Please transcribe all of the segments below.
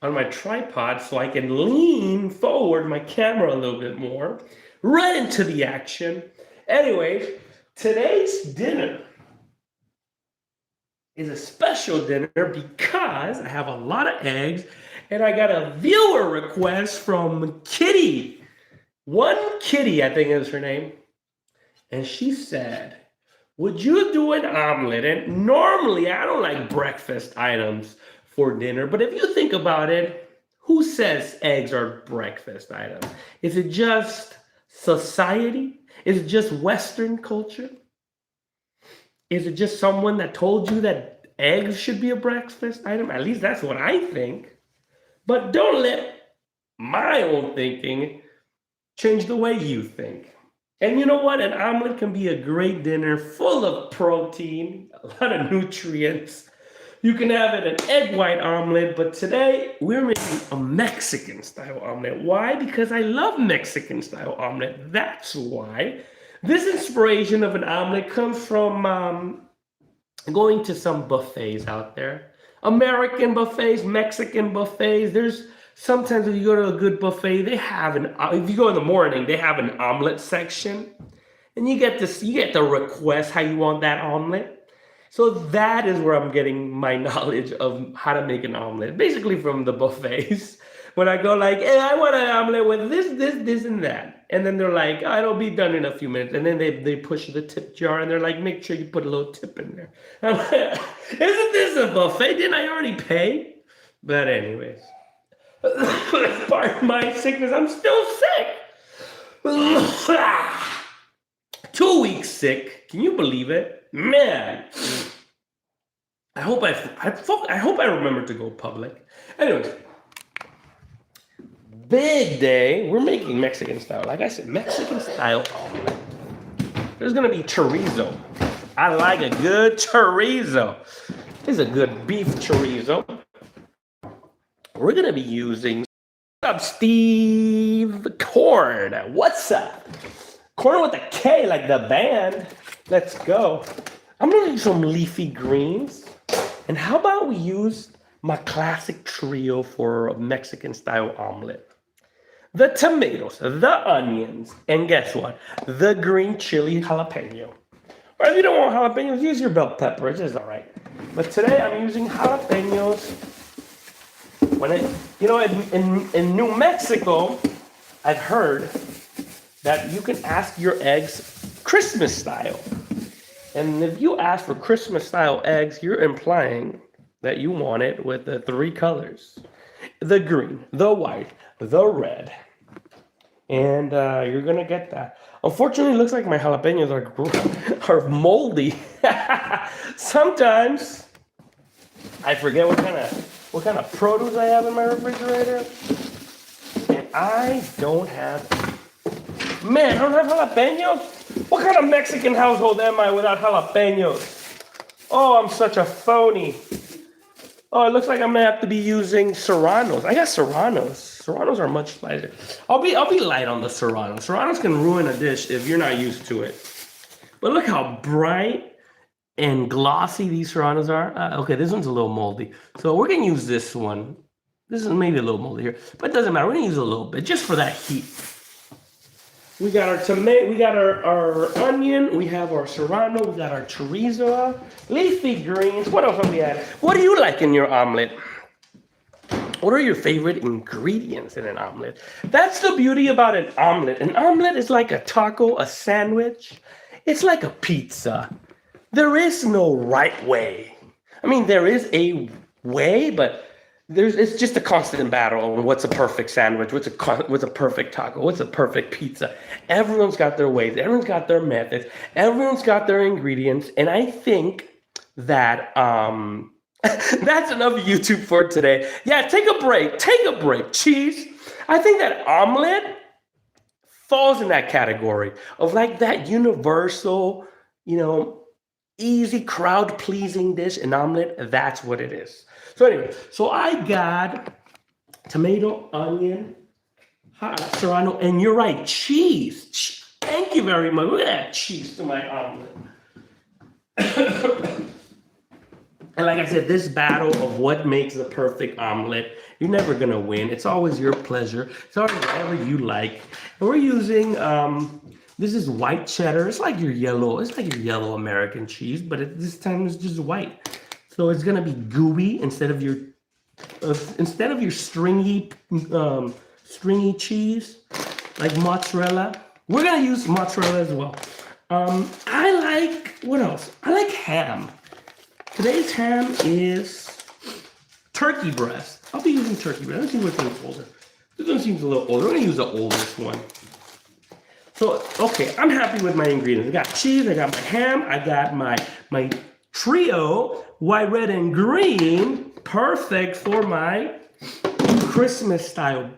on my tripod so I can lean forward my camera a little bit more, right into the action. Anyway, today's dinner is a special dinner because I have a lot of eggs and I got a viewer request from Kitty. One Kitty, I think is her name. And she said, would you do an omelet? And normally I don't like breakfast items for dinner, but if you think about it, who says eggs are breakfast items? Is it just society? Is it just Western culture? Is it just someone that told you that eggs should be a breakfast item? At least that's what I think. But don't let my own thinking change the way you think. And you know what? An omelet can be a great dinner full of protein, a lot of nutrients. You can have it an egg white omelet, but today we're making a Mexican style omelet. Why? Because I love Mexican style omelet. That's why. This inspiration of an omelet comes from going to some buffets out there. American buffets, Mexican buffets. There's sometimes if you go to a good buffet, they have if you go in the morning, they have an omelet section. And you get to request how you want that omelet. So that is where I'm getting my knowledge of how to make an omelet. Basically from the buffets. When I go like, hey, I want an omelet with this, and that. And then they're like, oh, it'll be done in a few minutes. And then they push the tip jar and they're like, make sure you put a little tip in there. I'm like, isn't this a buffet? Didn't I already pay? But anyways. Pardon my sickness, I'm still sick. 2 weeks sick. Can you believe it? Man. I hope I remember to go public. Anyways. Big day. We're making Mexican style. Like I said, Mexican style omelet. There's gonna be chorizo. I like a good chorizo. This is a good beef chorizo. We're gonna be using what's up, Steve Corn. What's up? Corn with a K, like the band. Let's go. I'm gonna use some leafy greens. And how about we use my classic trio for a Mexican style omelet? The tomatoes, the onions, and guess what? The green chili jalapeno. Or if you don't want jalapenos, use your bell peppers. It's all right. But today I'm using jalapenos. In New Mexico, I've heard that you can ask your eggs Christmas style. And if you ask for Christmas style eggs, you're implying that you want it with the three colors. The green, the white, the red. And you're going to get that. Unfortunately, it looks like my jalapenos are moldy. Sometimes I forget what kind of produce I have in my refrigerator. And I don't have jalapenos? What kind of Mexican household am I without jalapenos? Oh, I'm such a phony. Oh, it looks like I'm gonna have to be using serranos. I got serranos. Serranos are much lighter. I'll be light on the serranos. Serranos can ruin a dish if you're not used to it. But look how bright and glossy these serranos are. Okay, this one's a little moldy. So we're gonna use this one. This is maybe a little moldy here, but it doesn't matter. We're gonna use a little bit just for that heat. We got our tomato, we got our onion, we have our serrano, we got our chorizo, leafy greens. What else have we had? What do you like in your omelet? What are your favorite ingredients in an omelet? That's the beauty about an omelet. An omelet is like a taco, a sandwich. It's like a pizza. There is no right way. I mean, there is a way, but it's just a constant battle on what's a perfect sandwich, what's a perfect taco, what's a perfect pizza. Everyone's got their ways, everyone's got their methods, everyone's got their ingredients, and I think that that's enough YouTube for today. Yeah, take a break. Cheese. I think that omelet falls in that category of like that universal, easy crowd-pleasing dish, an omelet. That's what it is. So anyway, I got tomato, onion, serrano, and you're right, cheese. Thank you very much. Look at that cheese to my omelet. And like I said, this battle of what makes the perfect omelet, you're never gonna win. It's always your pleasure. It's always whatever you like. And we're using this is white cheddar. It's like your yellow American cheese, but this time it's just white. So it's gonna be gooey instead of your stringy cheese like mozzarella. We're gonna use mozzarella as well. I like what else? I like ham. Today's ham is turkey breast. I'll be using turkey breast. Let's see which one's older. This one seems a little older. I'm gonna use the oldest one. So, okay, I'm happy with my ingredients. I got cheese, I got my ham, I got my trio, white, red, and green. Perfect for my Christmas style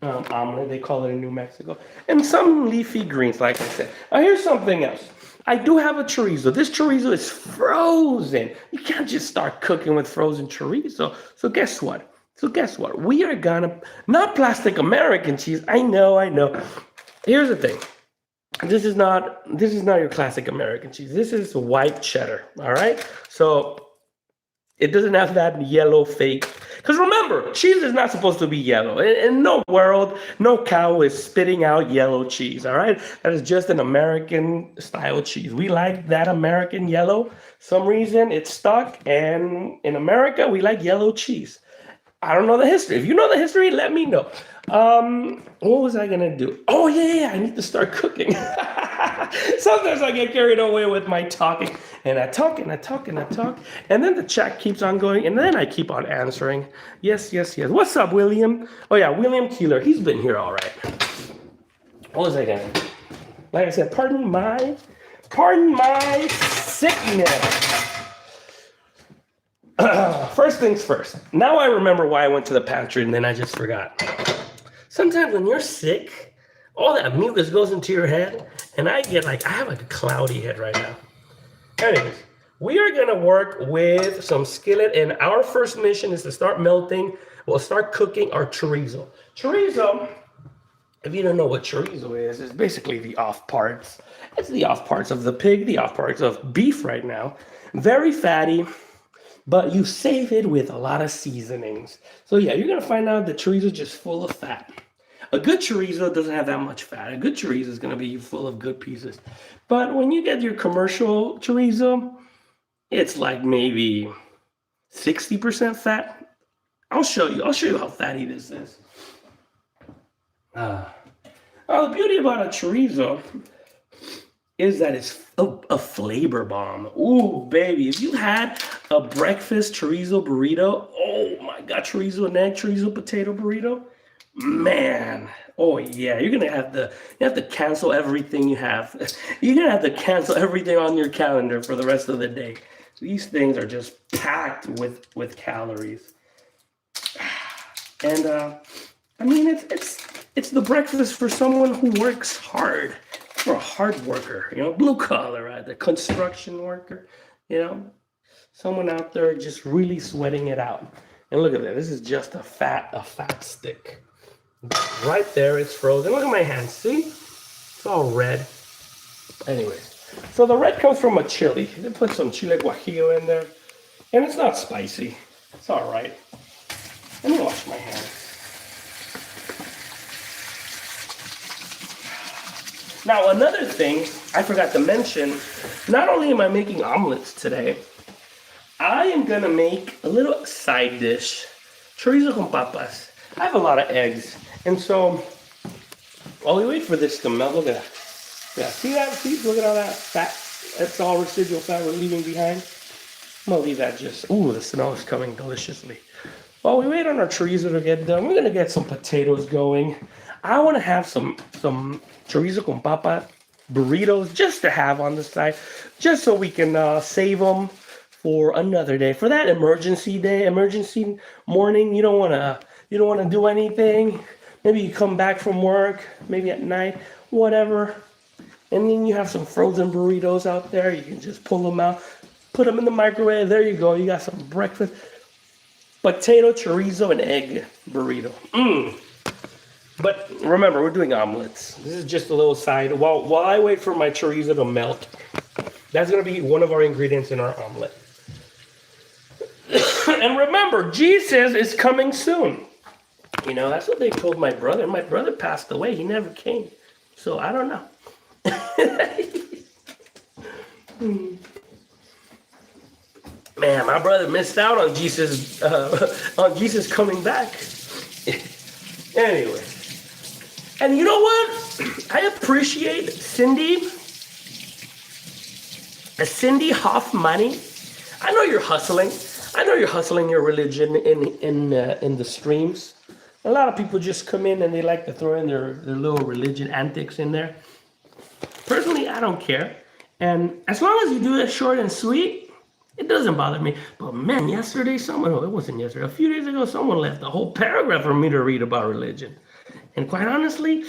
omelet. They call it in New Mexico. And some leafy greens, like I said. Now, here's something else. I do have a chorizo. This chorizo is frozen. You can't just start cooking with frozen chorizo. So guess what? We are gonna, not plastic American cheese. I know. Here's the thing. This is not your classic American cheese. This is white cheddar. All right. So it doesn't have that yellow fake. Because remember, cheese is not supposed to be yellow. In no world, no cow is spitting out yellow cheese, all right? That is just an American style cheese. We like that American yellow. Some reason it's stuck, and in America, we like yellow cheese. I don't know the history. If you know the history, let me know. What was I gonna do? Oh yeah, I need to start cooking. Sometimes I get carried away with my talking, and I talk, and then the chat keeps on going, and then I keep on answering. Yes. What's up, William? Oh yeah, William Keeler. He's been here all right. What was I gonna do? Like I said, pardon my sickness. First things first. Now I remember why I went to the pantry, and then I just forgot. Sometimes when you're sick, all that mucus goes into your head, and I have like a cloudy head right now. Anyways, we are gonna work with some skillet, and our first mission is to start cooking our chorizo. Chorizo, if you don't know what chorizo is, it's basically the off parts. It's the off parts of the pig, the off parts of beef right now. Very fatty, but you save it with a lot of seasonings. So yeah, you're gonna find out that chorizo is just full of fat. A good chorizo doesn't have that much fat. A good chorizo is gonna be full of good pieces. But when you get your commercial chorizo, it's like maybe 60% fat. I'll show you how fatty this is. The beauty about a chorizo is that it's a flavor bomb. Ooh, baby, if you had a breakfast chorizo burrito, oh my God, chorizo and egg, chorizo potato burrito, man, oh yeah, you have to cancel everything you have. You're gonna have to cancel everything on your calendar for the rest of the day. These things are just packed with calories. And I mean, it's the breakfast for someone who works hard. For a hard worker, blue collar, right? The construction worker, someone out there just really sweating it out. And look at that. This is just a fat stick. Right there, it's frozen. Look at my hands. See? It's all red. Anyways, so the red comes from a chili. They put some chile guajillo in there, and it's not spicy. It's all right. Let me wash my hands. Now, another thing I forgot to mention, not only am I making omelets today, I am going to make a little side dish, chorizo con papas. I have a lot of eggs, and so while we wait for this to melt, look at that. Yeah, see that? See? Look at all that fat. That's all residual fat we're leaving behind. I'm going to leave that the smell is coming deliciously. While we wait on our chorizo to get done, we're going to get some potatoes going. I want to have some chorizo con papa burritos just to have on the side, just so we can save them for another day, for that emergency morning. You don't want to do anything. Maybe you come back from work, maybe at night, whatever, and then you have some frozen burritos out there. You can just pull them out, put them in the microwave. There you go. You got some breakfast potato, chorizo, and egg burrito. But remember, we're doing omelets. This is just a little side. While I wait for my chorizo to melt, that's going to be one of our ingredients in our omelet. And remember, Jesus is coming soon. You know, that's what they told my brother. My brother passed away. He never came. So I don't know. Man, my brother missed out on Jesus coming back. Anyway. And you know what? I appreciate Cindy Hoffmoney. I know you're hustling. I know you're hustling your religion in the streams. A lot of people just come in and they like to throw in their little religion antics in there. Personally, I don't care. And as long as you do it short and sweet, it doesn't bother me. But man, yesterday, it wasn't yesterday, a few days ago, someone left a whole paragraph for me to read about religion. And quite honestly,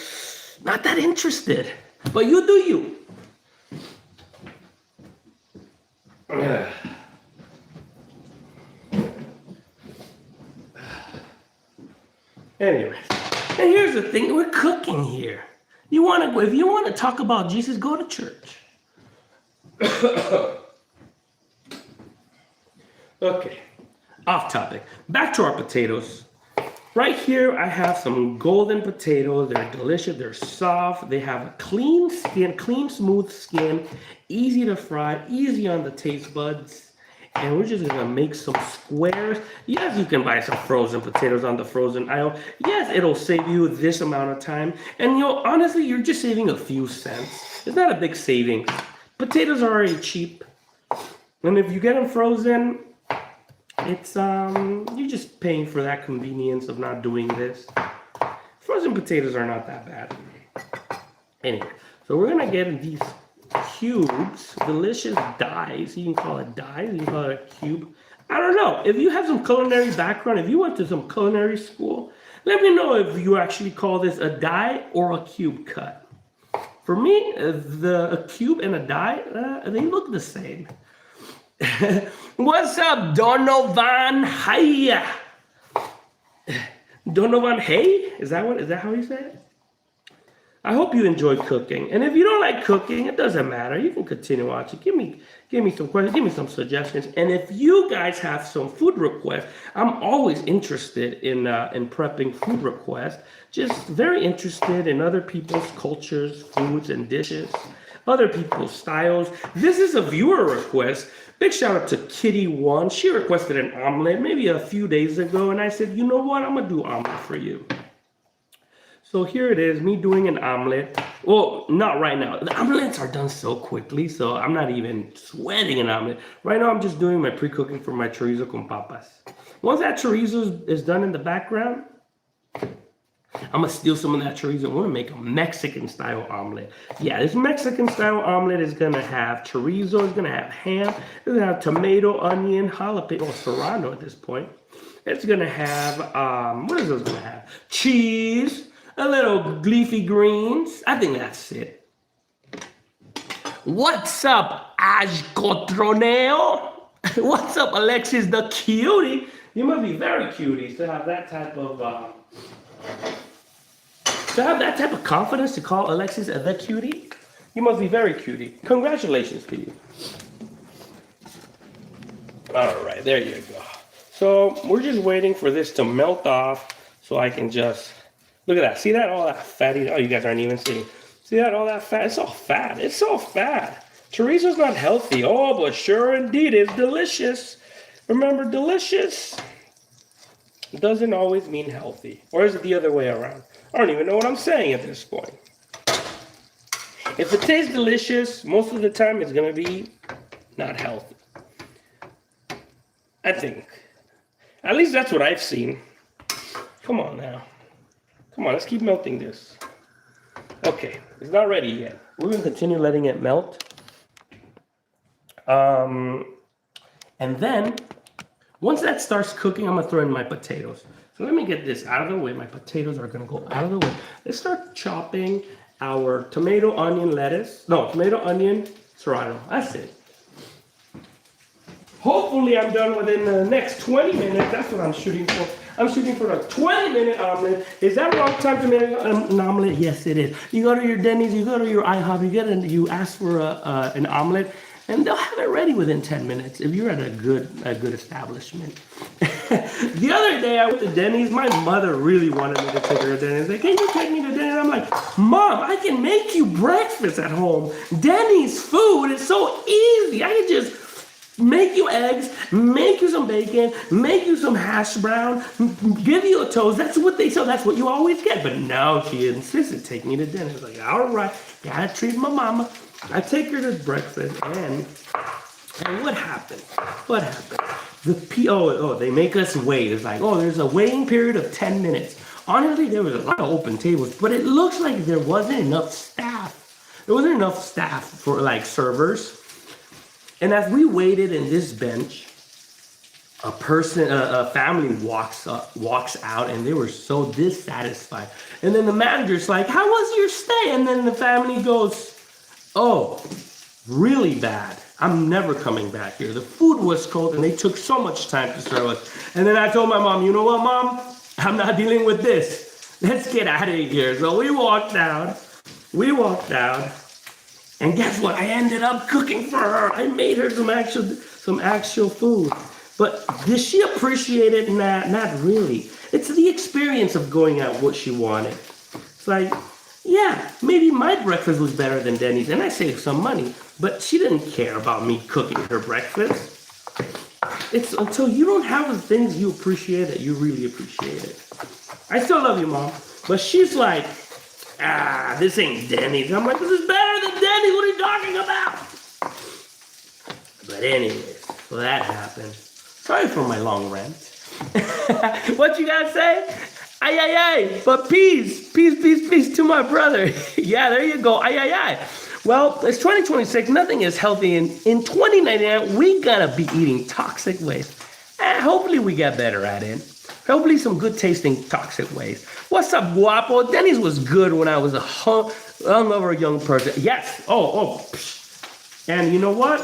not that interested. But you do you. Anyway, and here's the thing, we're cooking here. If you want to talk about Jesus, go to church. Okay, off topic. Back to our potatoes. Right here, I have some golden potatoes. They're delicious. They're soft. They have a clean skin, clean, smooth skin, easy to fry, easy on the taste buds. And we're just gonna make some squares. Yes, you can buy some frozen potatoes on the frozen aisle. Yes, it'll save you this amount of time. And honestly, you're just saving a few cents. It's not a big savings. Potatoes are already cheap. And if you get them frozen, it's you're just paying for that convenience of not doing this. Frozen potatoes are not that bad. Anyway, so we're gonna get these cubes, delicious dies. You can call it dies, you can call it a cube. I don't know. If you have some culinary background, if you went to some culinary school, let me know if you actually call this a die or a cube cut. For me, a cube and a die, they look the same. What's up, Donovan? Hiya. Donovan, hey? Is that how you say it? I hope you enjoy cooking. And if you don't like cooking, it doesn't matter. You can continue watching. Give me some questions. Give me some suggestions. And if you guys have some food requests, I'm always interested in prepping food requests. Just very interested in other people's cultures, foods, and dishes, other people's styles. This is a viewer request. Big shout out to Kitty1. She requested an omelet maybe a few days ago. And I said, you know what? I'm going to do omelet for you. So here it is, me doing an omelet. Well, not right now. The omelets are done so quickly, so I'm not even sweating an omelet. Right now, I'm just doing my pre-cooking for my chorizo con papas. Once that chorizo is done in the background, I'm going to steal some of that chorizo. I'm going to make a Mexican-style omelet. Yeah, this Mexican-style omelet is going to have chorizo. It's going to have ham. It's going to have tomato, onion, jalapeno, serrano at this point. It's going to have, what is this going to have? Cheese. A little leafy greens. I think that's it. What's up, Ajcotroneo? What's up, Alexis the cutie? You must be very cutie to have that type of confidence to call Alexis the cutie. You must be very cutie. Congratulations to you. All right, there you go. So we're just waiting for this to melt off so I can just. Look at that. See that? All that fatty. Oh, you guys aren't even seeing. See that? All that fat. It's all fat. It's all fat. Chorizo's not healthy. Oh, but sure indeed, it's delicious. Remember, delicious doesn't always mean healthy. Or is it the other way around? I don't even know what I'm saying at this point. If it tastes delicious, most of the time it's going to be not healthy. I think. At least that's what I've seen. Come on now. Come on, let's keep melting this. Okay, it's not ready yet. We're going to continue letting it melt. And then, once that starts cooking, I'm going to throw in my potatoes. So let me get this out of the way. My potatoes are going to go out of the way. Let's start chopping our tomato, onion, lettuce. No, tomato, onion, serrano. That's it. Hopefully, I'm done within the next 20 minutes. That's what I'm shooting for. I'm shooting for a 20-minute omelet. Is that wrong time to make an omelet? Yes, it is. You go to your Denny's, you go to your IHOP, you ask for an omelet, and they'll have it ready within 10 minutes if you're at a good establishment. The other day I went to Denny's. My mother really wanted me to take her to Denny's. Like, can you take me to Denny's? I'm like, Mom, I can make you breakfast at home. Denny's food is so easy. I can just make you eggs, make you some bacon, make you some hash brown, give you a toast. That's what they sell. That's what you always get. But no, she insisted, take me to dinner. I was like, all right, gotta treat my mama. I take her to breakfast, and what happened? What happened? They make us wait. It's like, there's a waiting period of 10 minutes. Honestly, there was a lot of open tables, but it looks like there wasn't enough staff. There wasn't enough staff for like servers. And as we waited in this bench, a family walks out, and they were so dissatisfied. And then the manager's like, "How was your stay?" And then the family goes, "Oh, really bad. I'm never coming back here. The food was cold, and they took so much time to serve us." And then I told my mom, "You know what, Mom? I'm not dealing with this. Let's get out of here." So we walked out. And guess what? I ended up cooking for her. I made her some actual food. But did she appreciate it? Nah, not really. It's the experience of going out what she wanted. It's like, yeah, maybe my breakfast was better than Denny's, and I saved some money. But she didn't care about me cooking her breakfast. It's until you don't have the things you appreciate that you really appreciate it. I still love you, Mom. But she's like, this ain't Denny's. I'm like, this is better than Denny's. What are you talking about? But anyways, so that happened. Sorry for my long rant. What you gotta say? Ay, ay, ay. But peace to my brother. Yeah, there you go. Ay, ay, ay. Well, it's 2026. Nothing is healthy. In 2099, we gotta be eating toxic waste. Hopefully we get better at it. Hopefully some good tasting toxic waste. What's up, guapo? Denny's was good when I was a hungover young person. Yes. And you know what?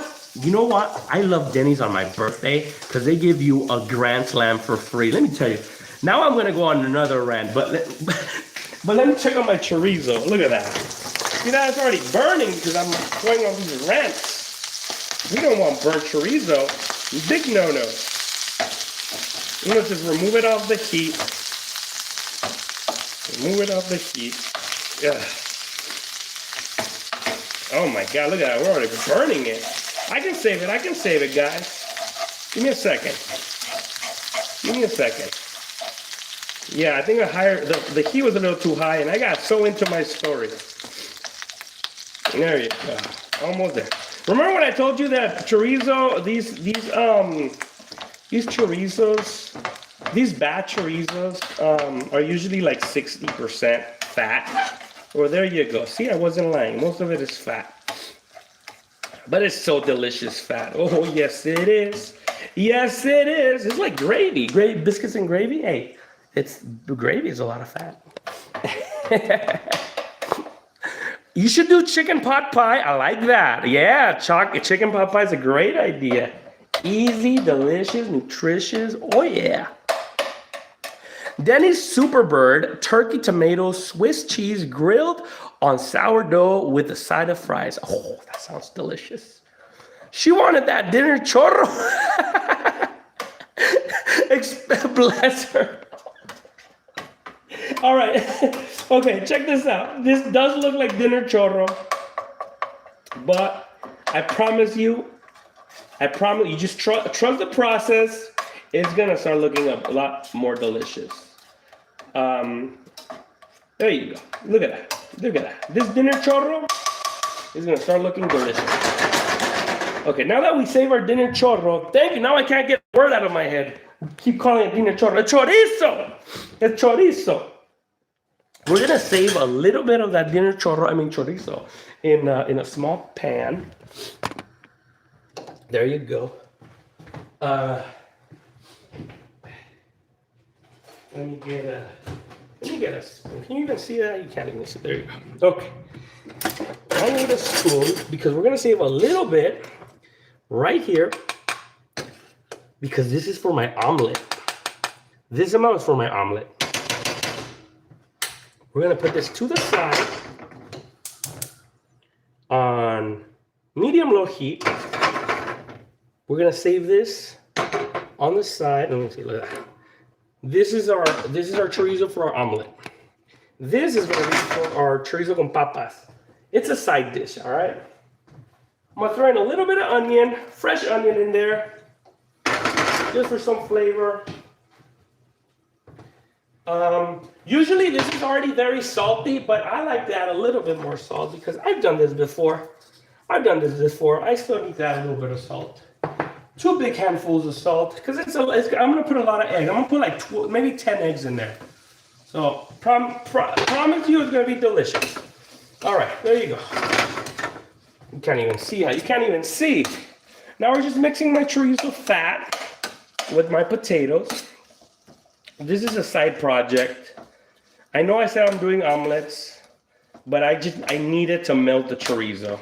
I love Denny's on my birthday because they give you a Grand Slam for free. Let me tell you. Now I'm gonna go on another rant, but let me check on my chorizo. Look at that. See that? It's already burning because I'm going on these rants. We don't want burnt chorizo. Big no-no. I'm gonna just remove it off the heat. Yeah. Oh my God, look at that. We're already burning it. I can save it, guys. Give me a second. Yeah, I think the heat was a little too high, and I got so into my story. There you go. Almost there. Remember when I told you that chorizo, these chorizos, these bad chorizos, are usually like 60% fat. Well, there you go. See, I wasn't lying. Most of it is fat. But it's so delicious fat. Oh, yes, it is. Yes, it is. It's like gravy. Biscuits and gravy. Hey, gravy is a lot of fat. You should do chicken pot pie. I like that. Yeah, chicken pot pie is a great idea. Easy, delicious, nutritious. Oh, yeah. Denny's Superbird, turkey, tomatoes, Swiss cheese, grilled on sourdough with a side of fries. Oh, that sounds delicious. She wanted that dinner churro. Bless her. All right. Okay, check this out. This does look like dinner churro. But I promise you just trust the process. It's going to start looking a lot more delicious. There you go. Look at that. This dinner churro is going to start looking delicious. Okay, now that we save our dinner churro, thank you. Now I can't get a word out of my head. Keep calling it dinner churro. Chorizo. It's chorizo. We're going to save a little bit of that chorizo in a small pan. There you go. Let me get a spoon. Can you even see that? You can't even see. There you go. Okay. I need a spoon because we're going to save a little bit right here because this is for my omelet. This amount is for my omelet. We're going to put this to the side on medium-low heat. We're gonna save this on the side. Let me see, look at that. This is our chorizo for our omelet. This is gonna be for our chorizo con papas. It's a side dish, all right? I'm gonna throw in a little bit of onion, fresh onion in there, just for some flavor. Usually this is already very salty, but I like to add a little bit more salt because I've done this before. I still need to add a little bit of salt. 2 big handfuls of salt because I'm gonna put a lot of eggs. I'm gonna put like maybe 10 eggs in there. So promise you it's gonna be delicious. All right, there you go. You can't even see how you can't even see. Now we're just mixing my chorizo fat with my potatoes. This is a side project. I know I said I'm doing omelets, but I needed to melt the chorizo.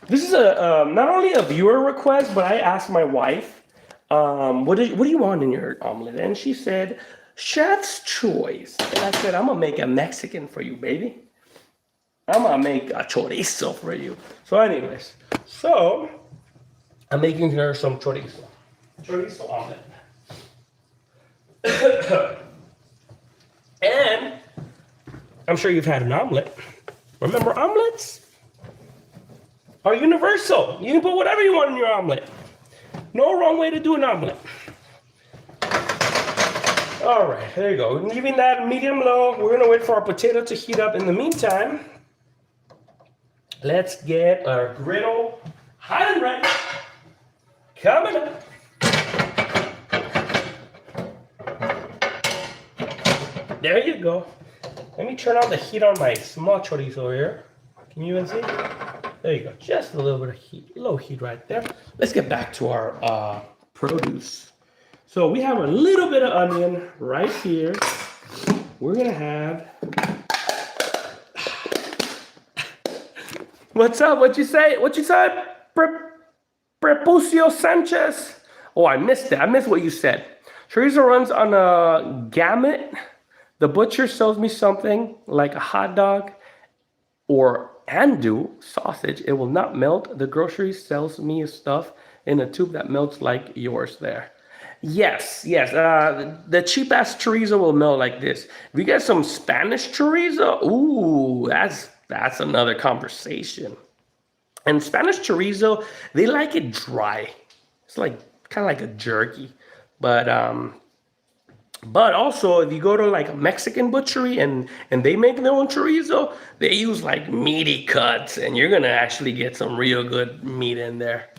This is not only a viewer request, but I asked my wife, what do you want in your omelet? And she said, chef's choice. And I said, I'm gonna make a Mexican for you, baby. I'm gonna make a chorizo for you. So anyways, I'm making her some chorizo omelet. And I'm sure you've had an omelet. Remember, omelets are universal. You can put whatever you want in your omelet. No wrong way to do an omelet. All right, there you go. We're leaving that medium low. We're gonna wait for our potato to heat up. In the meantime, let's get our griddle hot and ready. Coming up. There you go. Let me turn on the heat on my small chorizo here. Can you even see? There you go. Just a little bit of heat, low heat right there. Let's get back to our produce. So we have a little bit of onion right here. We're gonna have. What's up? What you say? What you said? Prepucio Sanchez. Oh, I missed it. I missed what you said. Chorizo runs on a gamut. The butcher sells me something like a hot dog or andouille sausage. It will not melt. The grocery sells me stuff in a tube that melts like yours there. Yes. The cheap ass chorizo will melt like this. If you get some Spanish chorizo, ooh, that's another conversation. And Spanish chorizo, they like it dry. It's like kind of like a jerky, but also if you go to like a Mexican butchery and they make their own chorizo, they use like meaty cuts, and you're gonna actually get some real good meat in there.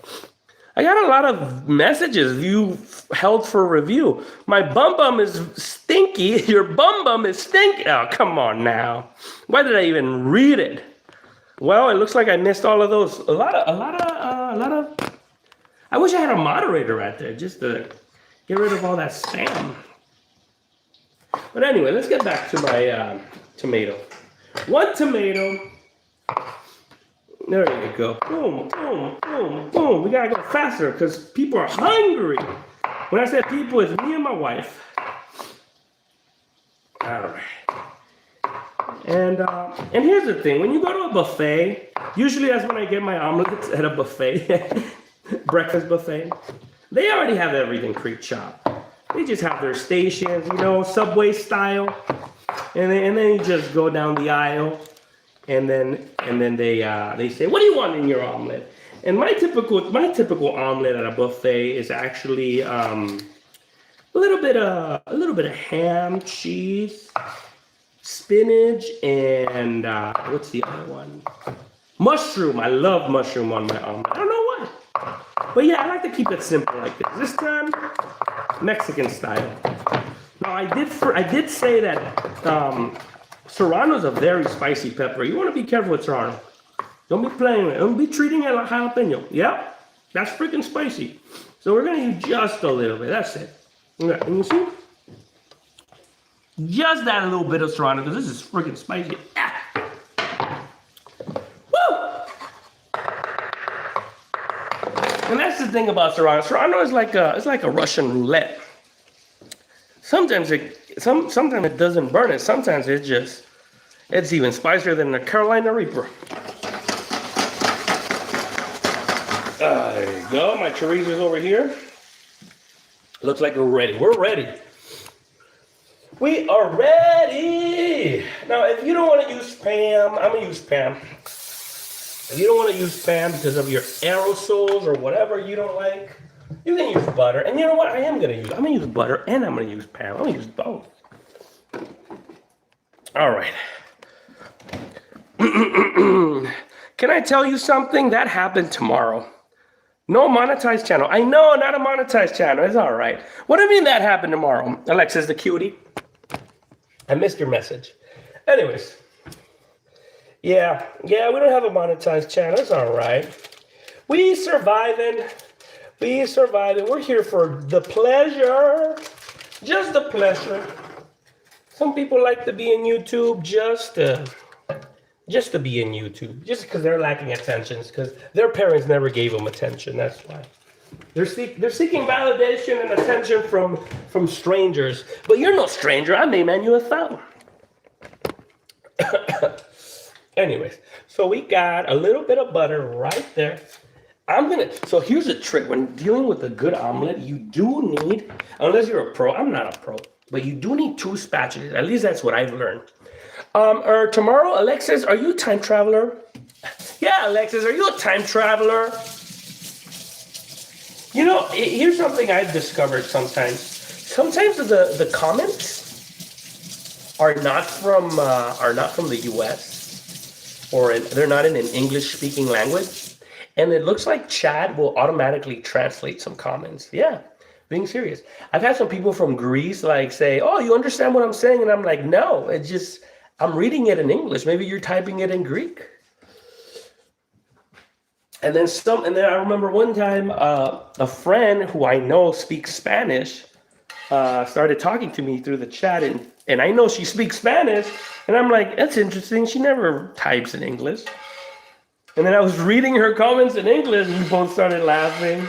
I got a lot of messages you held for review. My bum is stinky. Your bum is stinky. Oh, come on now. Why did I even read it? Well, it looks like I missed all of those. A lot of. I wish I had a moderator right there just to get rid of all that spam. But anyway, let's get back to my tomato. 1 tomato. There you go. Boom, boom, boom, boom. We gotta go faster because people are hungry. When I said people, it's me and my wife. All right. And here's the thing: when you go to a buffet, usually that's when I get my omelets at a buffet, breakfast buffet. They already have everything pre-chopped. They just have their stations, Subway style, and then you just go down the aisle, and then they say, "What do you want in your omelet?" And my typical omelet at a buffet is actually a little bit of ham, cheese, spinach, and what's the other one? Mushroom. I love mushroom on my omelet. I don't know why. But yeah, I like to keep it simple like this. This time, Mexican style. Now I did say that Serrano is a very spicy pepper. You want to be careful with Serrano. Don't be playing with it. Don't be treating it like jalapeno. Yeah, that's freaking spicy. So we're gonna use just a little bit. That's it. Okay, and you see? Just that little bit of Serrano because this is freaking spicy. And that's the thing about Serrano. Serrano is like a Russian roulette. Sometimes it doesn't burn it. Sometimes it's even spicier than the Carolina Reaper. There you go. My chorizo's over here. Looks like we're ready. We're ready. We are ready. Now, if you don't want to use Spam, I'm going to use Spam. If you don't want to use Spam because of your aerosols or whatever you don't like, you can use butter. And you know what? I'm going to use butter and I'm going to use Spam. I'm going to use both. All right. Can I tell you something? That happened tomorrow. No monetized channel. I know, not a monetized channel. It's all right. What do you mean that happened tomorrow? Alexis, the cutie. I missed your message. Anyways. Yeah, we don't have a monetized channel. It's all right. We surviving. We're here for the pleasure. Just the pleasure. Some people like to be in YouTube just to be in YouTube, just because they're lacking attention, because their parents never gave them attention. That's why they're seeking validation and attention from strangers. But you're no stranger. I may man you a thumb. Anyways, so we got a little bit of butter right there. So here's a trick. When dealing with a good omelet, you do need, unless you're a pro, I'm not a pro, but you do need 2 spatulas. At least that's what I've learned. Or tomorrow, Alexis, are you a time traveler? Yeah, Alexis, are you a time traveler? You know, here's something I've discovered sometimes. Sometimes the comments are not from the U.S. or they're not in an English-speaking language, and it looks like Chad will automatically translate some comments. Yeah. Being serious. I've had some people from Greece say, "Oh, you understand what I'm saying?" And I'm like, "No, it's just I'm reading it in English. Maybe you're typing it in Greek." And then I remember one time a friend who I know speaks Spanish started talking to me through the chat, and I know she speaks Spanish, and I'm like, "That's interesting. She never types in English." And then I was reading her comments in English, and we both started laughing.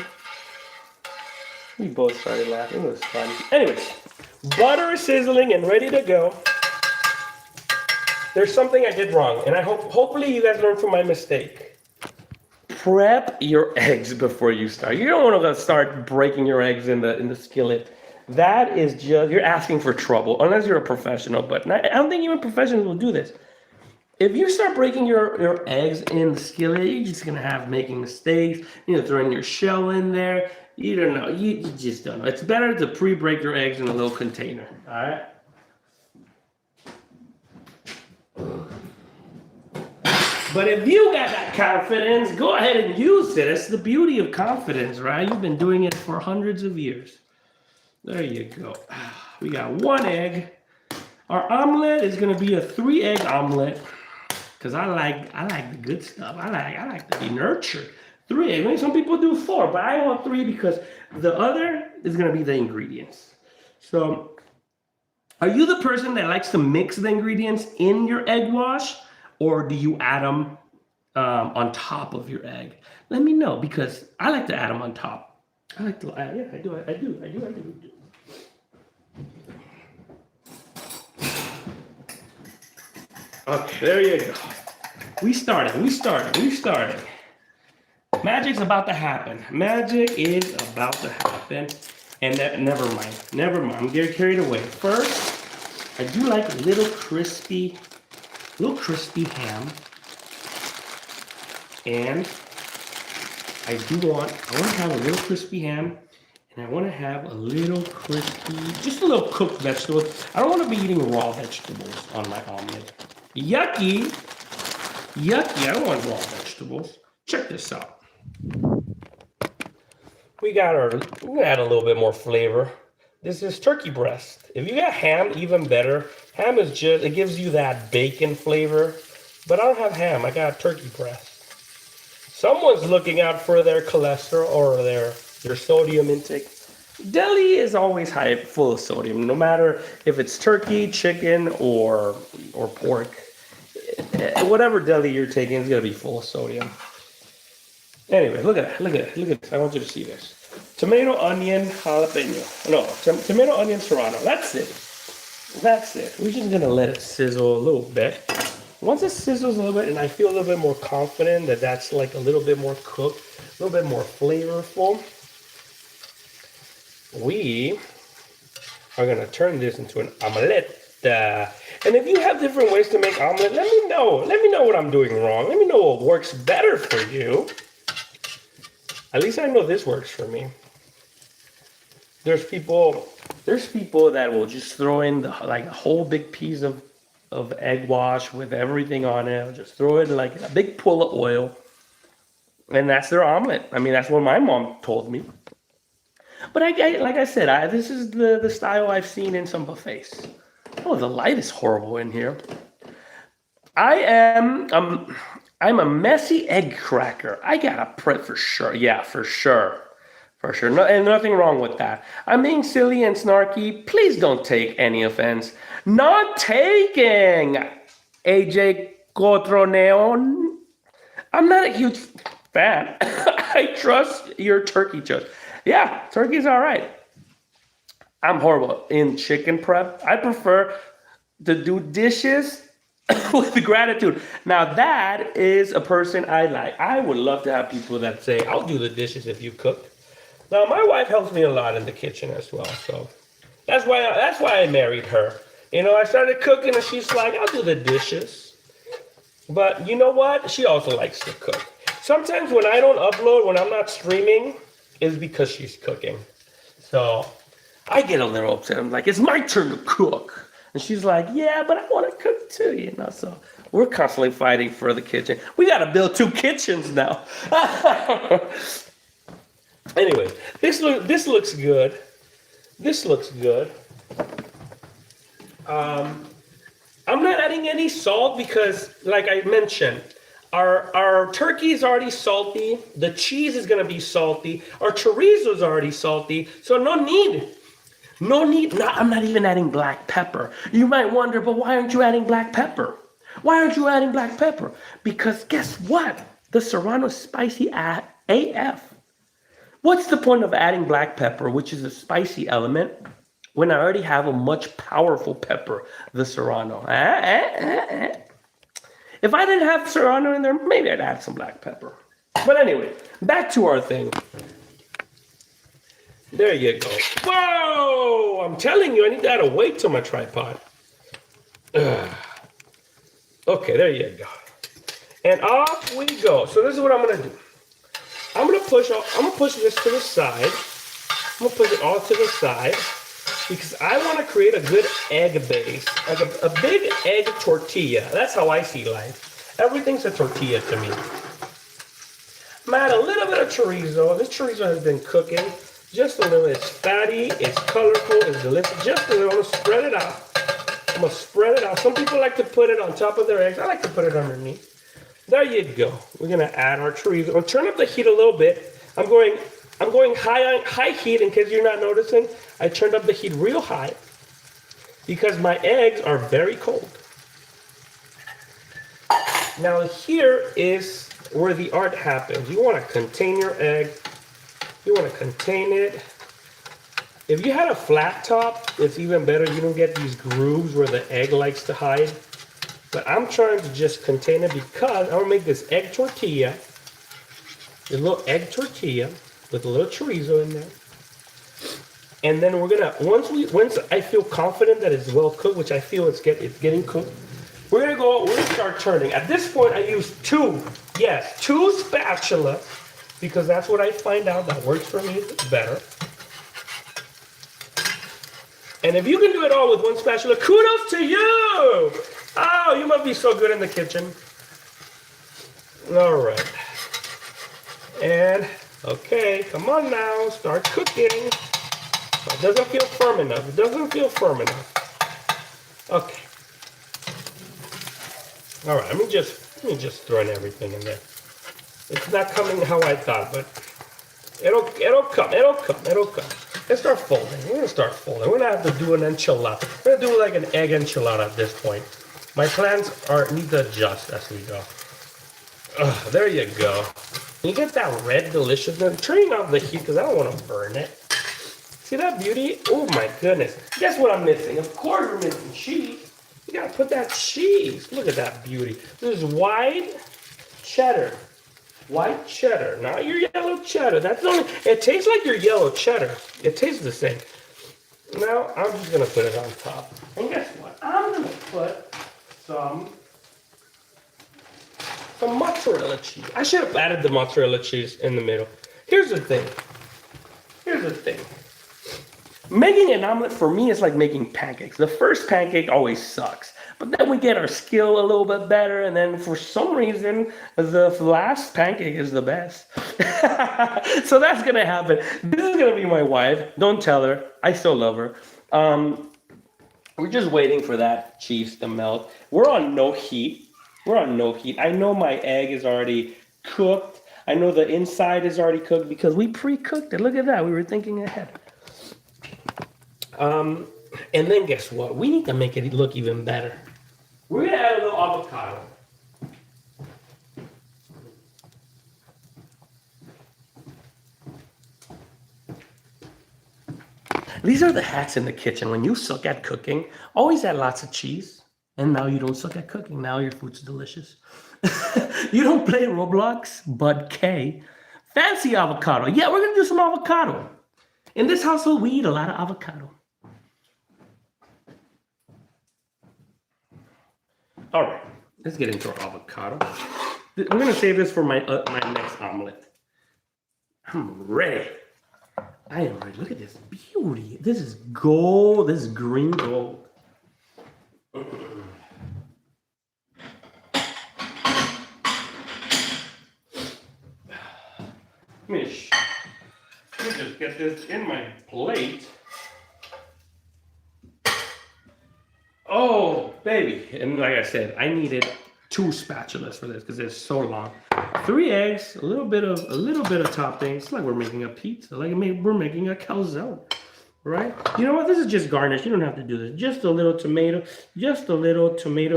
We both started laughing. It was fun. Anyways, butter is sizzling and ready to go. There's something I did wrong, and hopefully you guys learn from my mistake. Prep your eggs before you start. You don't want to start breaking your eggs in the skillet. That is just, you're asking for trouble, unless you're a professional. But I don't think even professionals will do this. If you start breaking your eggs in the skillet, you're just going to have making mistakes. Throwing your shell in there. You don't know. You just don't know. It's better to pre-break your eggs in a little container. All right? But if you got that confidence, go ahead and use it. It's the beauty of confidence, right? You've been doing it for hundreds of years. There you go. We got 1 egg. Our omelet is going to be a 3-egg omelet because I like the good stuff. I like to be nurtured. 3 eggs. Maybe some people do 4, but I want 3 because the other is going to be the ingredients. So, are you the person that likes to mix the ingredients in your egg wash, or do you add them on top of your egg? Let me know, because I like to add them on top. I like to add. Yeah, I do. Okay, there you go. We started. Magic's about to happen. Magic is about to happen. And never mind. I'm getting carried away. First, I do like a little crispy ham. And I want to have a little crispy ham. And I want to have a little crispy, just a little cooked vegetables. I don't want to be eating raw vegetables on my omelet. Yucky. I don't want raw vegetables. Check this out. We're gonna add a little bit more flavor. This is turkey breast. If you got ham, even better. Ham is it gives you that bacon flavor. But I don't have ham, I got turkey breast. Someone's looking out for their cholesterol or their sodium intake. Deli is always full of sodium, no matter if it's turkey, chicken, or pork. Whatever deli you're taking is gonna be full of sodium. Anyway, look at this. I want you to see this. Tomato, onion, jalapeno. No, tomato, onion, serrano. That's it. We're just gonna let it sizzle a little bit. Once it sizzles a little bit, and I feel a little bit more confident that that's like a little bit more cooked, a little bit more flavorful, we are going to turn this into an omelette. And if you have different ways to make omelet, let me know. Let me know what I'm doing wrong. Let me know what works better for you. At least I know this works for me. There's people that will just throw in like a whole big piece of egg wash with everything on it. Just throw it in like a big pool of oil. And that's their omelet. I mean, that's what my mom told me. But like I said, this is the style I've seen in some buffets. Oh, the light is horrible in here. I'm a messy egg cracker. I gotta prep for sure. Yeah, for sure. For sure. No, and nothing wrong with that. I'm being silly and snarky. Please don't take any offense. Not taking AJ Cotroneo. I'm not a huge fan. I trust your turkey choice. Yeah, turkey's all right. I'm horrible in chicken prep. I prefer to do dishes with gratitude. Now that is a person I like. I would love to have people that say, I'll do the dishes if you cook. Now my wife helps me a lot in the kitchen as well. So that's why I married her. You know, I started cooking and she's like, I'll do the dishes. But you know what? She also likes to cook. Sometimes when I don't upload, when I'm not streaming, it's because she's cooking. So I get a little upset. I'm like, it's my turn to cook. And she's like, yeah, but I want to cook too, you know. So we're constantly fighting for the kitchen. We got to build 2 kitchens now. Anyway, this looks good. This looks good. I'm not adding any salt because, like I mentioned, our turkey is already salty. The cheese is going to be salty. Our chorizo is already salty. So no need. No, I'm not even adding black pepper. You might wonder, but why aren't you adding black pepper? Why aren't you adding black pepper? Because guess what? The Serrano is spicy AF. What's the point of adding black pepper, which is a spicy element, when I already have a much powerful pepper, the Serrano? If I didn't have Serrano in there, maybe I'd add some black pepper. But anyway, back to our thing. There you go. Whoa! I'm telling you, I need to add a weight to my tripod. Okay, there you go. And off we go. So this is what I'm gonna do. I'm gonna push this to the side. I'm gonna push it all to the side because I want to create a good egg base, like a big egg tortilla. That's how I see life. Everything's a tortilla to me. I'm gonna add a little bit of chorizo. This chorizo has been cooking. Just a little. It's fatty, it's colorful, it's delicious. Just a little. I'm gonna spread it out. I'm gonna spread it out. Some people like to put it on top of their eggs. I like to put it underneath. There you go. We're gonna add our chorizo. I'll turn up the heat a little bit. I'm going high heat in case you're not noticing. I turned up the heat real high because my eggs are very cold. Now here is where the art happens. You want to contain your egg. You want to contain it. If you had a flat top, it's even better. You don't get these grooves where the egg likes to hide. But I'm trying to just contain it because I want to make this egg tortilla. A little egg tortilla with a little chorizo in there. And then we're gonna once I feel confident that it's well cooked, which I feel it's getting cooked, we're gonna start turning. At this point I use two spatulas because that's what I find out that works for me better. And if you can do it all with one spatula, kudos to you! Oh, you must be so good in the kitchen. All right. And, okay, come on now, start cooking. It doesn't feel firm enough. It doesn't feel firm enough. Okay. All right, let me just throw in everything in there. It's not coming how I thought, but it'll come. Let's start folding. We're gonna start folding. We're gonna have to do an enchilada. We're gonna do like an egg enchilada at this point. My plans need to adjust as we go. There you go. You get that red deliciousness. I'm turning off the heat because I don't want to burn it. See that beauty? Oh my goodness. Guess what I'm missing? Of course we're missing cheese. You gotta put that cheese. Look at that beauty. This is white cheddar. White cheddar, not your yellow cheddar. That's only, it tastes like your yellow cheddar. It tastes the same. Now, I'm just gonna put it on top. And guess what? I'm gonna put some mozzarella cheese. I should have added the mozzarella cheese in the middle. Here's the thing. Making an omelet for me is like making pancakes. The first pancake always sucks. But then we get our skill a little bit better, and then for some reason, the last pancake is the best. So that's gonna happen. This is gonna be my wife. Don't tell her. I still love her. We're just waiting for that cheese to melt. We're on no heat. I know my egg is already cooked. I know the inside is already cooked because we pre-cooked it. Look at that. We were thinking ahead. And then guess what? We need to make it look even better. We're gonna add a little avocado. These are the hacks in the kitchen. When you suck at cooking, always add lots of cheese. And now you don't suck at cooking. Now your food's delicious. You don't play Roblox, Bud K. Fancy avocado. Yeah, we're gonna do some avocado. In this household, we eat a lot of avocado. All right, let's get into our avocado. I'm gonna save this for my next omelet. I'm ready. I am ready. Look at this beauty. This is gold. This is green gold. Let me just get this in my plate. Oh, baby. And like I said, I needed 2 spatulas for this because it's so long. 3 eggs, a little bit of topping. It's like we're making a pizza, like we're making a calzone, right? You know what? This is just garnish. You don't have to do this. Just a little tomato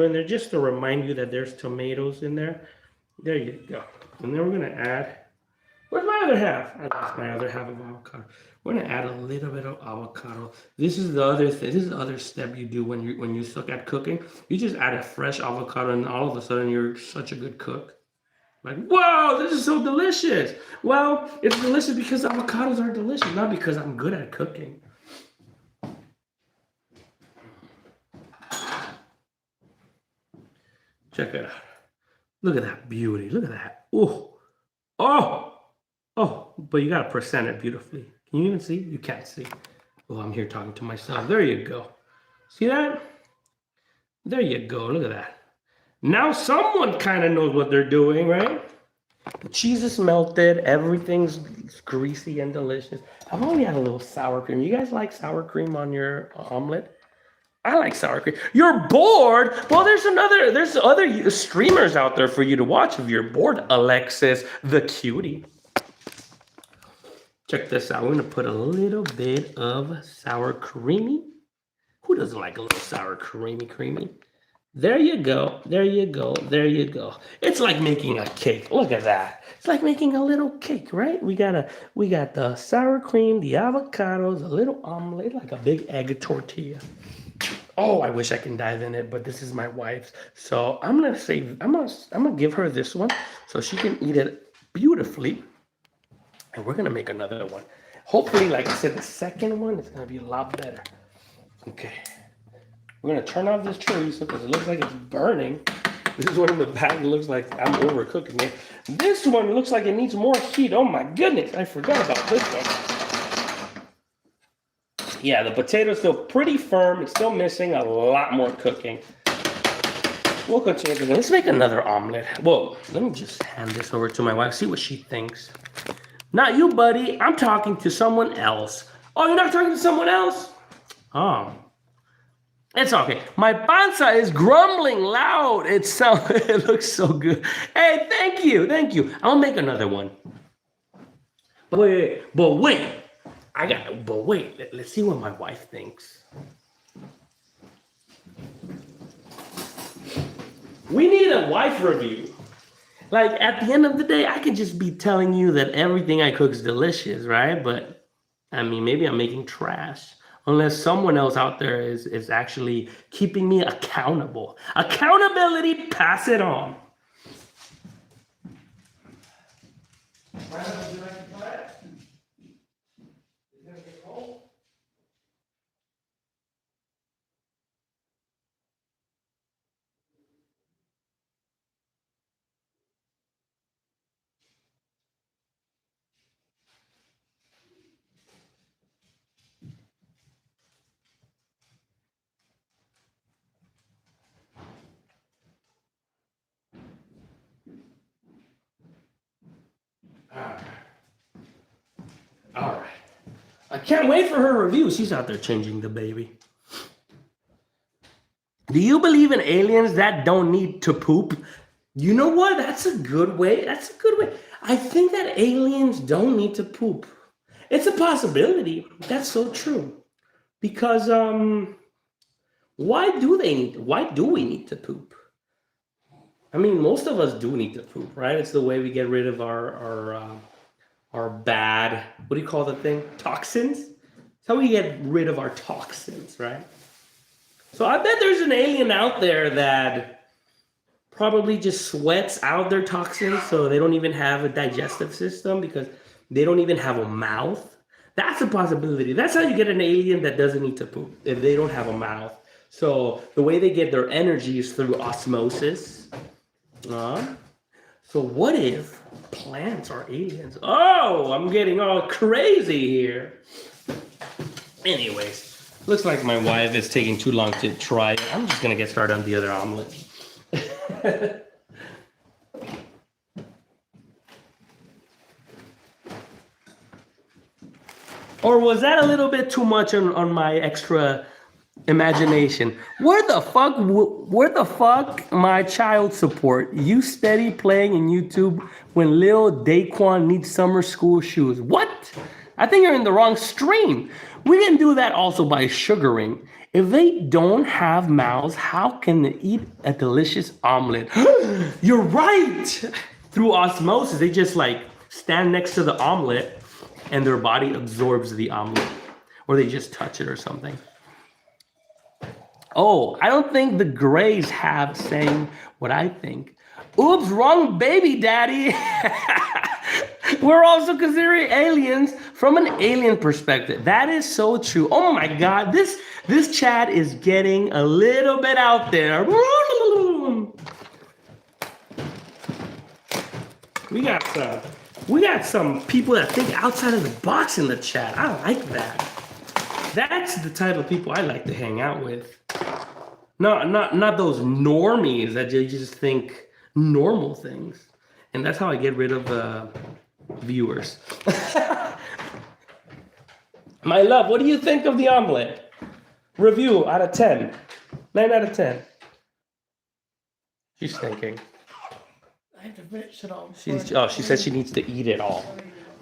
in there, just to remind you that there's tomatoes in there. There you go. And then we're gonna add. Where's my other half? I lost my other half of avocado. We're gonna add a little bit of avocado. This is the other thing. This is the other step you do when you suck at cooking. You just add a fresh avocado, and all of a sudden you're such a good cook. Like, whoa, this is so delicious. Well, it's delicious because avocados are delicious, not because I'm good at cooking. Check it out. Look at that beauty. Look at that. Oh, oh. Oh, but you gotta present it beautifully. Can you even see? You can't see. Oh, I'm here talking to myself. There you go. See that? There you go. Look at that. Now someone kind of knows what they're doing, right? The cheese is melted. Everything's greasy and delicious. I've only had a little sour cream. You guys like sour cream on your omelet? I like sour cream. You're bored? Well, there's other streamers out there for you to watch if you're bored. Alexis, the cutie. Check this out. We're going to put a little bit of sour creamy. Who doesn't like a little sour creamy? There you go. There you go. There you go. It's like making a cake. Look at that. It's like making a little cake, right? We got the sour cream, the avocados, a little omelet, like a big egg tortilla. Oh, I wish I can dive in it, but this is my wife's. So I'm gonna give her this one so she can eat it beautifully. And we're gonna make another one. Hopefully, like I said, the second one is gonna be a lot better. Okay. We're gonna turn off this chorizo because it looks like it's burning. This is one in the back. It looks like I'm overcooking it. This one looks like it needs more heat. Oh my goodness, I forgot about this one. Yeah, the potato's still pretty firm. It's still missing a lot more cooking. We'll continue. Let's make another omelet. Whoa, let me just hand this over to my wife, see what she thinks. Not you, buddy. I'm talking to someone else. Oh, you're not talking to someone else? Oh. It's okay. My panza is grumbling loud. It looks so good. Hey, thank you. I'll make another one. But wait. Let's see what my wife thinks. We need a wife review. Like, at the end of the day, I can just be telling you that everything I cook is delicious, right? But, I mean, maybe I'm making trash. Unless someone else out there is actually keeping me accountable. Accountability, pass it on. Brandon, would you like to try it? It's gonna get cold. All right. I can't wait for her review. She's out there changing the baby. Do you believe in aliens that don't need to poop? You know what? That's a good way. That's a good way. I think that aliens don't need to poop. It's a possibility. That's so true. Because why do we need to poop? I mean, most of us do need to poop, right? It's the way we get rid of our bad, what do you call the thing? Toxins? It's how we get rid of our toxins, right? So I bet there's an alien out there that probably just sweats out their toxins, so they don't even have a digestive system because they don't even have a mouth. That's a possibility. That's how you get an alien that doesn't need to poop, if they don't have a mouth. So the way they get their energy is through osmosis. So what if plants are aliens? Oh, I'm getting all crazy here. Anyways, looks like my wife is taking too long to try it. I'm just gonna get started on the other omelet. Or was that a little bit too much on my extra imagination? Where the fuck my child support? You steady playing in YouTube when Lil Daquan needs summer school shoes. What? I think you're in the wrong stream. We can do that also by sugaring. If they don't have mouths, how can they eat a delicious omelet? You're right. Through osmosis, they just like stand next to the omelet and their body absorbs the omelet, or they just touch it or something. Oh, I don't think the Greys have saying what I think. Oops, wrong baby daddy. We're also considering aliens from an alien perspective. That is so true. Oh my God, this chat is getting a little bit out there. We got some people that think outside of the box in the chat. I like that. That's the type of people I like to hang out with. Not those normies that just think normal things. And that's how I get rid of viewers. My love, what do you think of the omelet? Review out of 10. 9 out of 10. She's thinking. I have to finish it all. She said she needs to eat it all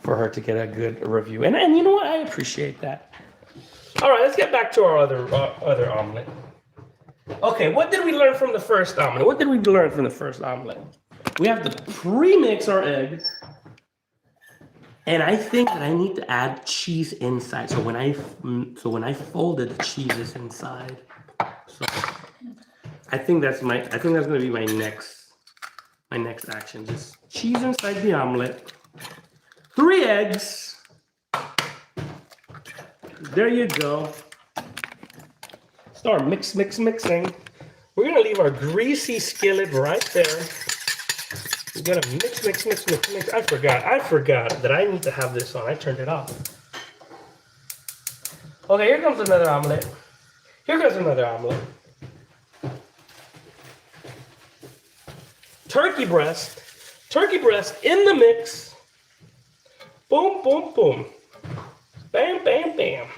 for her to get a good review. And you know what? I appreciate that. All right, let's get back to our other omelet. Okay, what did we learn from the first omelet? We have to pre-mix our eggs. And I think that I need to add cheese inside. So when I fold it, the cheese is inside. So I think that's gonna be my next action. Just cheese inside the omelet. 3 eggs. There you go. Start mixing. We're gonna leave our greasy skillet right there. We're gonna mix. I forgot that I need to have this on. I turned it off. Okay, here comes another omelet. Turkey breast in the mix. Boom, boom, boom. Bam, bam, bam.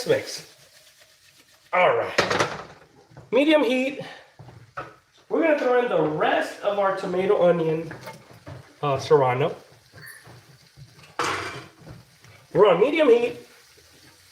Mix. All right. Medium heat. We're gonna throw in the rest of our tomato onion serrano. We're on medium heat.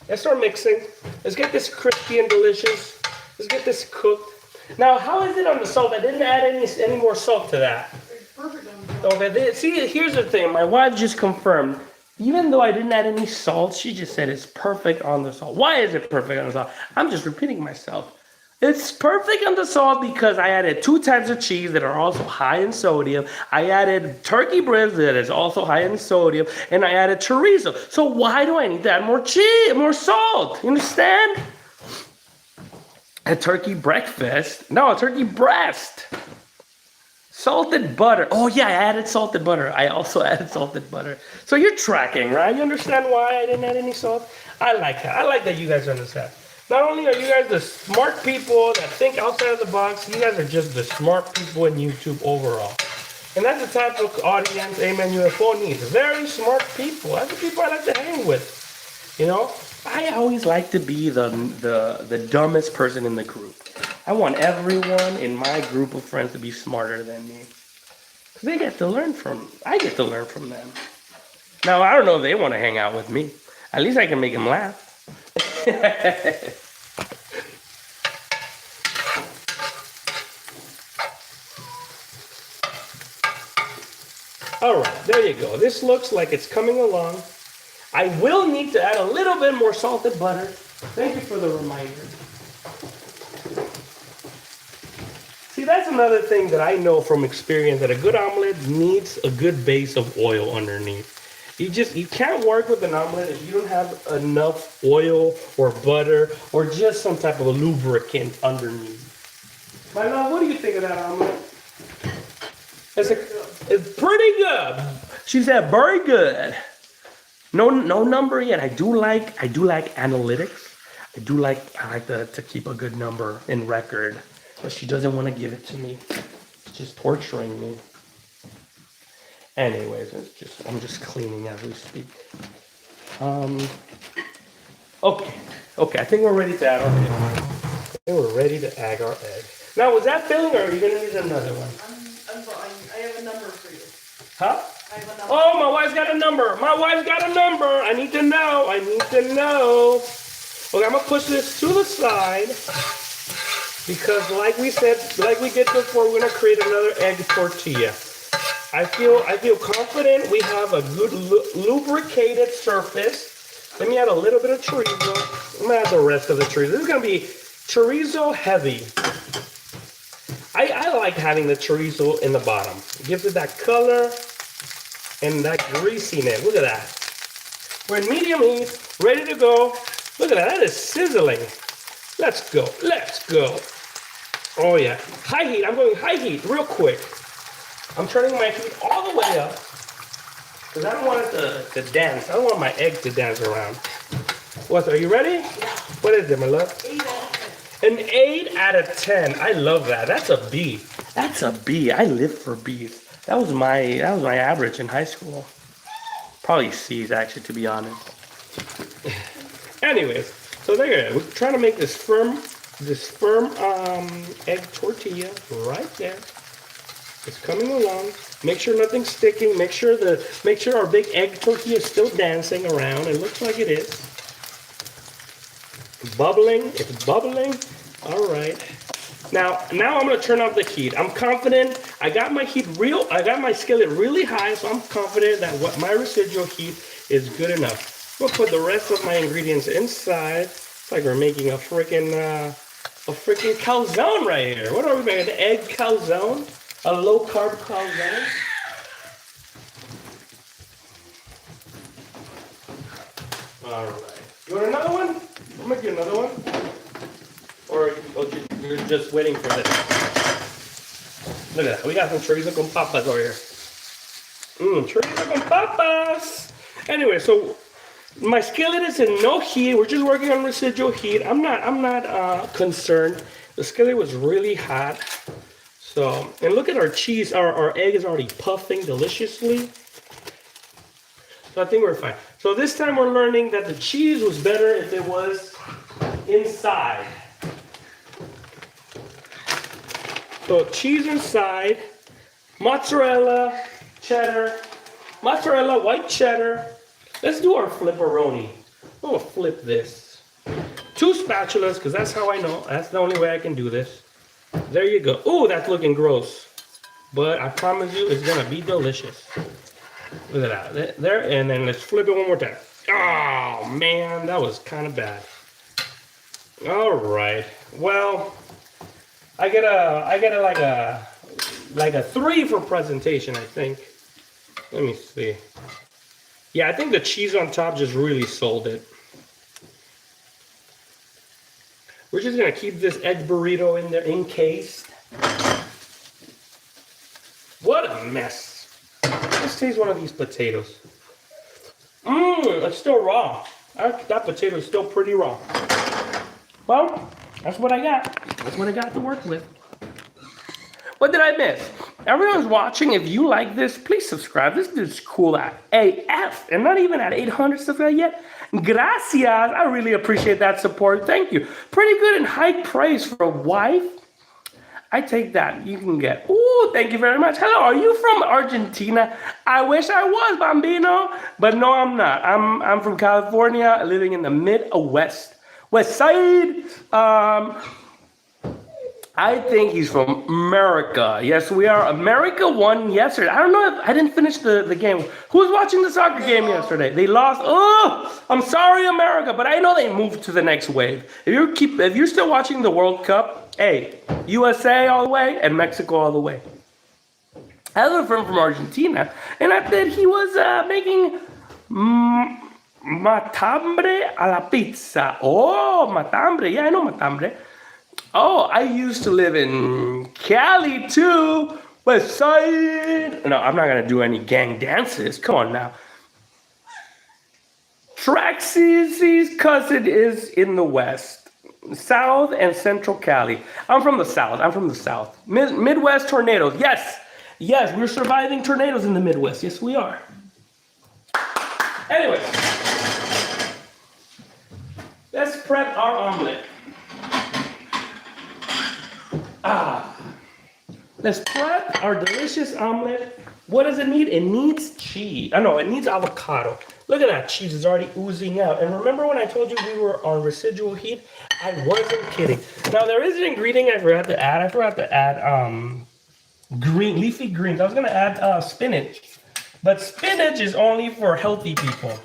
Let's start mixing. Let's get this crispy and delicious. Let's get this cooked. Now, how is it on the salt? I didn't add any more salt to that. It's perfect on the salt. Okay, see, here's the thing. My wife just confirmed. Even though I didn't add any salt, she just said it's perfect on the salt. Why is it perfect on the salt? I'm just repeating myself. It's perfect on the salt because I added 2 types of cheese that are also high in sodium. I added turkey breast that is also high in sodium, and I added chorizo. So why do I need to add more cheese, more salt? You understand? A turkey breakfast? No, a turkey breast. Salted butter. Oh yeah, I added salted butter. I also added salted butter. So you're tracking, right? You understand why I didn't add any salt? I like that. I like that you guys understand. Not only are you guys the smart people that think outside of the box, you guys are just the smart people in YouTube overall. And that's the type of audience Amen UFO needs. Very smart people. That's the people I like to hang with. You know? I always like to be the dumbest person in the group. I want everyone in my group of friends to be smarter than me. Because I get to learn from them. Now, I don't know if they want to hang out with me. At least I can make them laugh. All right, there you go. This looks like it's coming along. I will need to add a little bit more salted butter. Thank you for the reminder. See, that's another thing that I know from experience, that a good omelet needs a good base of oil underneath. You can't work with an omelet if you don't have enough oil or butter or just some type of a lubricant underneath. My love, what do you think of that omelet? It's pretty good. She said very good. No number yet. I do like analytics. I like to keep a good number in record, but she doesn't want to give it to me. It's just torturing me. Anyways, I'm just cleaning as we speak. Okay. I think we're ready to add our egg. Now, was that filling, or are you gonna use another one? I have a number for you. Huh? I have a number. Oh, my wife's got a number. I need to know. Okay, I'm gonna push this to the side because, like we did before, we're gonna create another egg tortilla. I feel confident we have a good lubricated surface. Let me add a little bit of chorizo. I'm gonna add the rest of the chorizo. This is gonna be chorizo heavy. I like having the chorizo in the bottom. It gives it that color and that greasiness. Look at that. We're in medium heat, ready to go. Look at that. That is sizzling. Let's go. Oh yeah. High heat. I'm going high heat real quick. I'm turning my heat all the way up because I don't want it to dance. I don't want my egg to dance around. What? Are you ready? Yeah. What is it, my love? 8 out of 10. An 8 out of 10. I love that. That's a B. I live for B's. That was my average in high school. Probably C's, actually, to be honest. Anyways, so there you go. We're trying to make this firm egg tortilla right there. It's coming along. Make sure nothing's sticking. Make sure our big egg tortilla is still dancing around. It looks like it is. Bubbling. It's bubbling. All right. Now I'm gonna turn off the heat. I'm confident. I got my skillet really high, so I'm confident that what my residual heat is good enough. We'll put the rest of my ingredients inside. It's like we're making a freaking calzone right here. What are we making? An egg calzone? A low carb calzone? All right. You want another one? I'll make you another one. Or you're just waiting for this. Look at that. We got some chorizo con papas over here. Chorizo con papas. Anyway, so my skillet is in no heat. We're just working on residual heat. I'm not concerned. The skillet was really hot. So, and look at our cheese. Our egg is already puffing deliciously. So I think we're fine. So this time we're learning that the cheese was better if it was inside. So cheese inside, mozzarella, cheddar, mozzarella, white cheddar. Let's do our flipperoni. I'm gonna flip this. 2 spatulas, because that's how I know. That's the only way I can do this. There you go. Oh, that's looking gross. But I promise you, it's gonna be delicious. Look at that. There, and then let's flip it one more time. Oh, man, that was kind of bad. All right. Well, I get like a 3 for presentation, I think. Let me see. Yeah, I think the cheese on top just really sold it. We're just gonna keep this egg burrito in there encased. What a mess. Let's taste one of these potatoes. It's still raw. That potato is still pretty raw. Well, that's what I got. That's what I got to work with. What did I miss? Everyone's watching. If you like this, please subscribe. This is cool at AF and not even at 800 subscribers yet. Gracias. I really appreciate that support. Thank you. Pretty good and high praise for a wife. I take that. You can get. Ooh, thank you very much. Hello, are you from Argentina? I wish I was, Bambino, but no, I'm not. I'm from California, living in the Midwest, West Side. I think he's from America. Yes, we are. America won yesterday. I don't know if I didn't finish the game. Who was watching the soccer game yesterday? They lost. Oh, I'm sorry, America, but I know they moved to the next wave. If you're still watching the World Cup, hey, USA all the way and Mexico all the way. I have a friend from Argentina, and I bet he was making matambre a la pizza. Oh, matambre. Yeah, I know matambre. Oh, I used to live in Cali too. West Side. No, I'm not gonna do any gang dances. Come on now. Traxie's cousin is in the West, South and Central Cali. I'm from the South. Midwest tornadoes. Yes, we're surviving tornadoes in the Midwest. Yes, we are. Anyway, let's prep our omelet. Let's prep our delicious omelet. What does it need? It needs cheese. It needs avocado. Look at that cheese is already oozing out. And remember when I told you we were on residual heat? I wasn't kidding. Now there is an ingredient I forgot to add. I forgot to add leafy greens. I was gonna add spinach, but spinach is only for healthy people.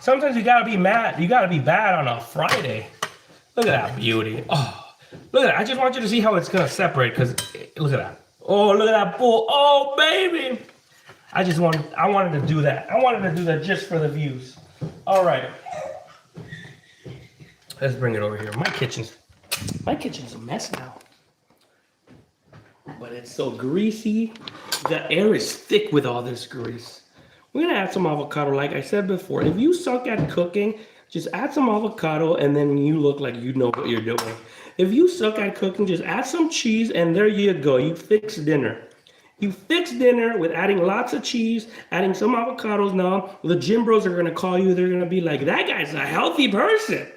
Sometimes you gotta be mad. You gotta be bad on a Friday. Look at that beauty. Oh. Look at that. I just want you to see how it's going to separate because look at that. Oh, look at that bull. Oh, baby. I wanted to do that. I wanted to do that just for the views. All right. Let's bring it over here. My kitchen's a mess now. But it's so greasy. The air is thick with all this grease. We're going to add some avocado like I said before. If you suck at cooking, just add some avocado and then you look like you know what you're doing. If you suck at cooking, just add some cheese and there you go. You fix dinner. You fix dinner with adding lots of cheese, adding some avocados. Now, the gym bros are going to call you. They're going to be like, that guy's a healthy person.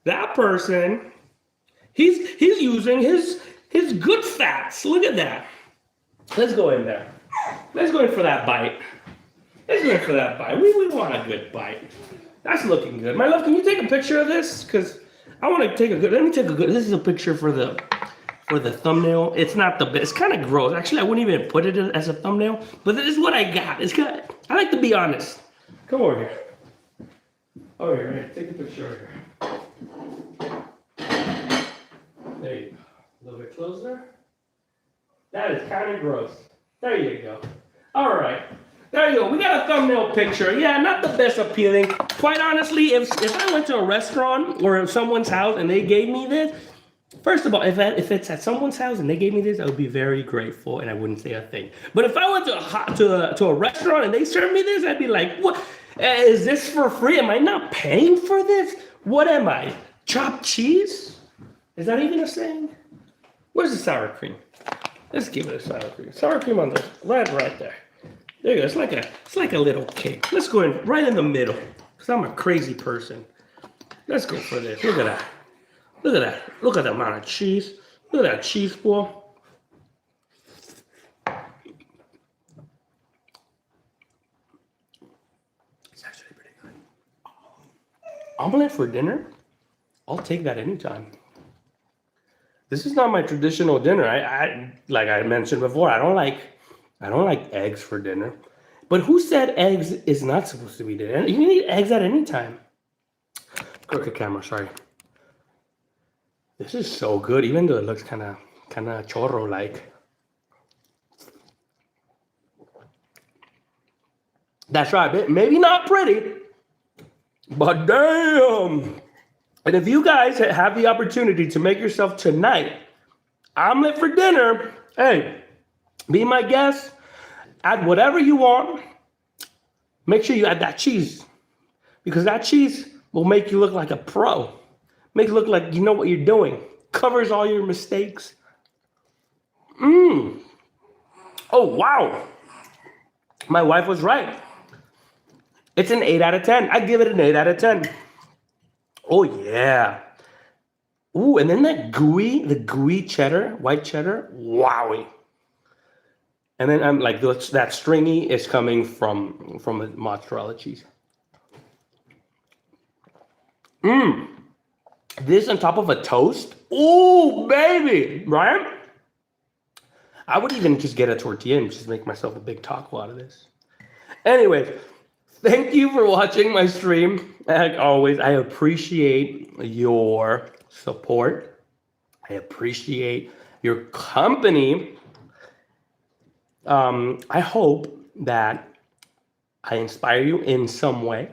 That person, he's using his good fats. Look at that. Let's go in there. Let's go in for that bite. Let's go in for that bite. We want a good bite. That's looking good. My love, can you take a picture of this? Because I want to take a good. Let me take a good. This is a picture for the thumbnail. It's not the best. It's kind of gross. Actually, I wouldn't even put it as a thumbnail. But this is what I got. It's good. I like to be honest. Come over here. Over here. Right. Take a picture over here. There you go. A little bit closer. That is kind of gross. There you go. All right. There you go. We got a thumbnail picture. Yeah, not the best appealing. Quite honestly, if I went to a restaurant or someone's house and they gave me this, first of all, if it's at someone's house and they gave me this, I would be very grateful and I wouldn't say a thing. But if I went to a restaurant and they served me this, I'd be like, what? Is this for free? Am I not paying for this? What am I? Chopped cheese? Is that even a saying? Where's the sour cream? Let's give it a sour cream. Sour cream on the right there. There you go. It's like a little cake. Let's go in right in the middle, because I'm a crazy person. Let's go for this. Look at that. Look at that. Look at the amount of cheese. Look at that cheese ball. It's actually pretty good. Omelette for dinner? I'll take that anytime. This is not my traditional dinner. I like I mentioned before, I don't like eggs for dinner. But who said eggs is not supposed to be dinner? You can eat eggs at any time. Crooked camera, sorry. This is so good, even though it looks kind of chorro like. That's right. Maybe not pretty, but damn. And if you guys have the opportunity to make yourself tonight omelet for dinner, hey, be my guest. Add whatever you want. Make sure you add that cheese, because that cheese will make you look like a pro. Make you look like you know what you're doing. Covers all your mistakes. Oh, wow. My wife was right. It's an 8 out of 10. I give it an 8 out of 10. Oh, yeah. Ooh, and then the gooey cheddar, white cheddar, wowie. And then I'm like, that stringy is coming from the mozzarella cheese. This on top of a toast. Ooh, baby, right? I would even just get a tortilla and just make myself a big taco out of this. Anyways, thank you for watching my stream. Like always, I appreciate your support. I appreciate your company. I hope that I inspire you in some way.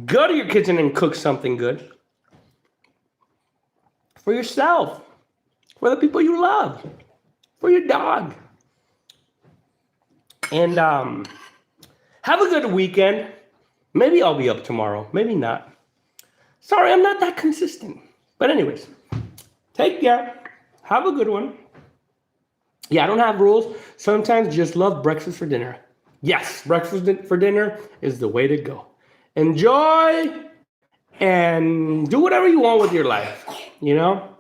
Go to your kitchen and cook something good for yourself, for the people you love, for your dog. And have a good weekend. Maybe I'll be up tomorrow, maybe not. Sorry, I'm not that consistent. But anyways, take care. Have a good one. Yeah, I don't have rules. Sometimes just love breakfast for dinner. Yes, breakfast for dinner is the way to go. Enjoy and do whatever you want with your life, you know?